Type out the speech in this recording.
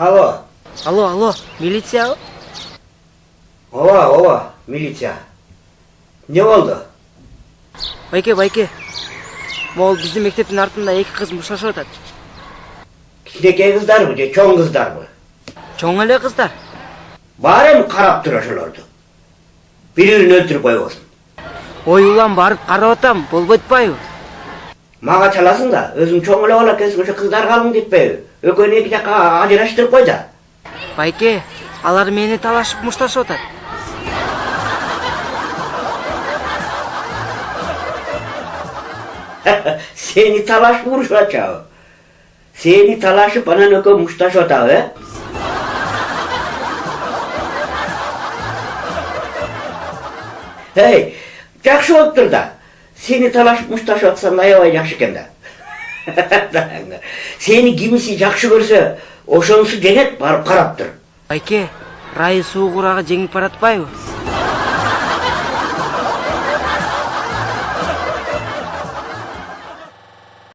Алло. Алло, милиция? Ова, милиция. Не болды? Байке. Могул биздин мектептин артында эки кыз мушташып атат. Кичинекей кыздарбы же чоң кыздарбы? Чоң эле кыздар. Бар эми карап тур ошолорду. Бири-бирин өлтүрүп койбосун. Ой улам барып карап атам, болбойт атпайбы? Мага чаласың да, өзүң чоң эле бала экенсиң, ошо кыздарга алың детпейби? Экөөнү эки жакка ажыраштырып кой да. Байке, алар мени талашып мушташып атат. Сени талашып урушуп атчабы? Сени талашып анан экөө мушташып атабы, Эй, жакшы болуптур да. Сени талашып мушташып атсаң аябай жакшы экен да. Сени кимиси жакшы көрсө, ошонусу жеңет, барып карап тур. Байке, Райы суу курага жеңип баратпайбы?